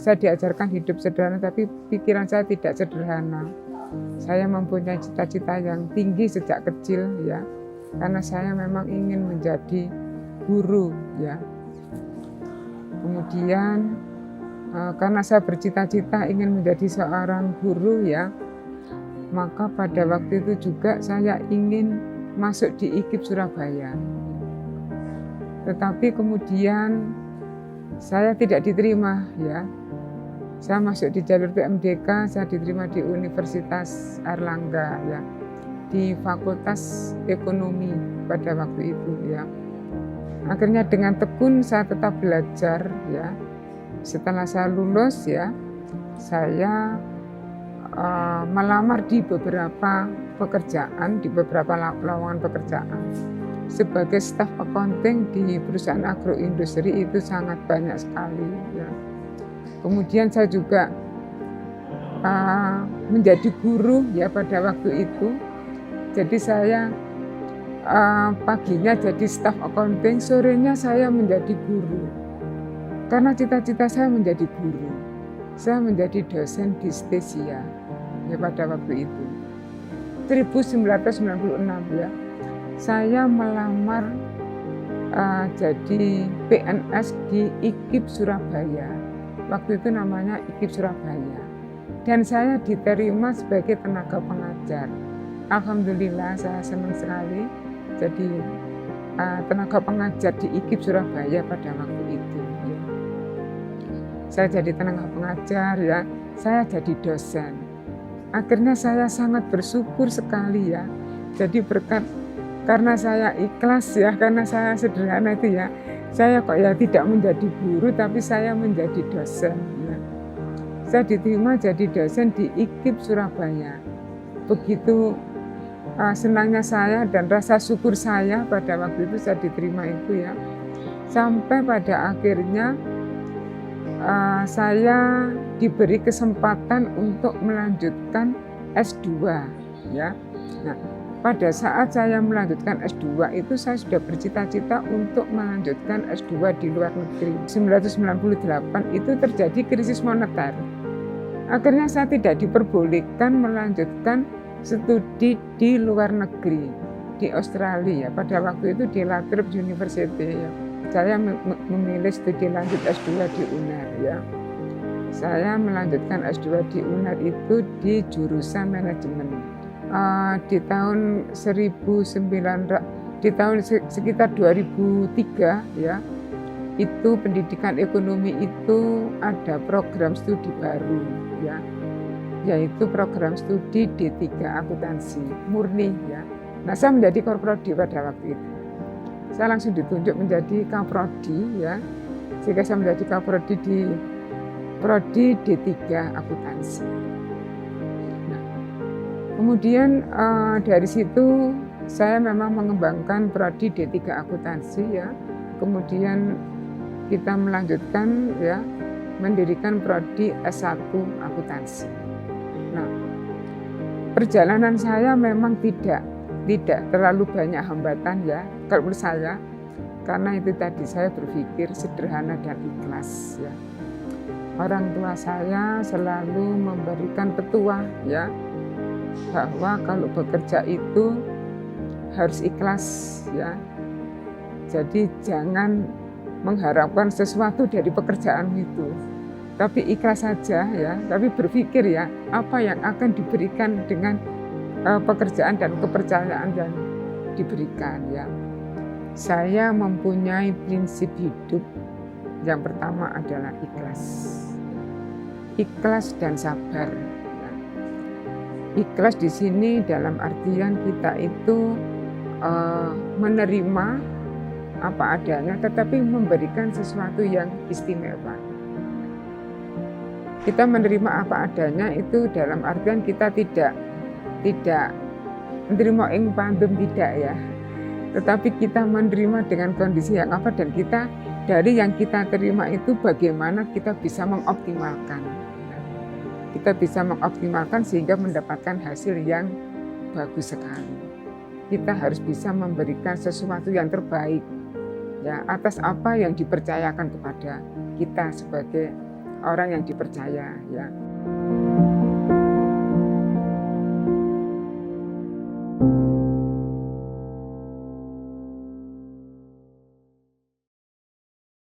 saya diajarkan hidup sederhana, tapi pikiran saya tidak sederhana. Saya mempunyai cita-cita yang tinggi sejak kecil ya, karena saya memang ingin menjadi guru ya. Kemudian karena saya bercita-cita ingin menjadi seorang guru ya, maka pada waktu itu juga saya ingin masuk di IKIP Surabaya. Tetapi kemudian saya tidak diterima ya. Saya masuk di jalur PMDK, saya diterima di Universitas Airlangga ya, di Fakultas Ekonomi pada waktu itu ya. Akhirnya dengan tekun saya tetap belajar ya. Setelah saya lulus ya, saya melamar di beberapa pekerjaan, di beberapa lowongan pekerjaan. Sebagai staf accounting di perusahaan agroindustri itu sangat banyak sekali ya. Kemudian saya juga menjadi guru ya pada waktu itu. Jadi saya paginya jadi staf accounting, sorenya saya menjadi guru. Karena cita-cita saya menjadi guru. Saya menjadi dosen di Stesia ya pada waktu itu. 1996 ya. Saya melamar jadi PNS di IKIP Surabaya. Waktu itu namanya IKIP Surabaya. Dan saya diterima sebagai tenaga pengajar. Alhamdulillah saya senang sekali jadi tenaga pengajar di IKIP Surabaya pada waktu itu. Ya. Saya jadi tenaga pengajar ya, saya jadi dosen. Akhirnya saya sangat bersyukur sekali ya. Jadi berkat karena saya ikhlas ya, karena saya sederhana itu ya, saya kok ya tidak menjadi guru tapi saya menjadi dosen ya. Saya diterima jadi dosen di IKIP Surabaya. Begitu senangnya saya dan rasa syukur saya pada waktu itu saya diterima itu ya. Sampai pada akhirnya saya diberi kesempatan untuk melanjutkan S2 ya. Nah, pada saat saya melanjutkan S2 itu saya sudah bercita-cita untuk melanjutkan S2 di luar negeri. 1998 itu terjadi krisis moneter. Akhirnya saya tidak diperbolehkan melanjutkan studi di luar negeri, di Australia. Pada waktu itu di La Trobe University ya. Saya memilih studi lanjut S2 di UNER ya. Saya melanjutkan S2 di UNER itu di jurusan manajemen. Di tahun sekitar 2003 ya, itu pendidikan ekonomi itu ada program studi baru ya, yaitu program studi D3 akuntansi murni ya. Nah, saya menjadi korprodi pada waktu itu. Saya langsung ditunjuk menjadi kaprodi ya, sehingga saya menjadi kaprodi di prodi D3 akuntansi. Kemudian dari situ saya memang mengembangkan prodi D3 akuntansi ya. Kemudian kita melanjutkan ya, mendirikan prodi S1 akuntansi. Nah, perjalanan saya memang tidak terlalu banyak hambatan ya kalau menurut saya, karena itu tadi saya berpikir sederhana dan ikhlas ya. Orang tua saya selalu memberikan petuah ya, bahwa kalau bekerja itu harus ikhlas ya. Jadi jangan mengharapkan sesuatu dari pekerjaan itu, tapi ikhlas saja ya. Tapi berpikir ya, apa yang akan diberikan dengan pekerjaan dan kepercayaan yang diberikan ya. Saya mempunyai prinsip hidup yang pertama adalah ikhlas. Ikhlas dan sabar. Ikhlas di sini dalam artian kita itu menerima apa adanya, tetapi memberikan sesuatu yang istimewa. Kita menerima apa adanya itu dalam artian kita tidak menerima ing pandem tidak ya, tetapi kita menerima dengan kondisi yang apa, dan kita dari yang kita terima itu bagaimana kita bisa mengoptimalkan. Kita bisa mengoptimalkan sehingga mendapatkan hasil yang bagus sekali. Kita harus bisa memberikan sesuatu yang terbaik ya, atas apa yang dipercayakan kepada kita sebagai orang yang dipercaya ya.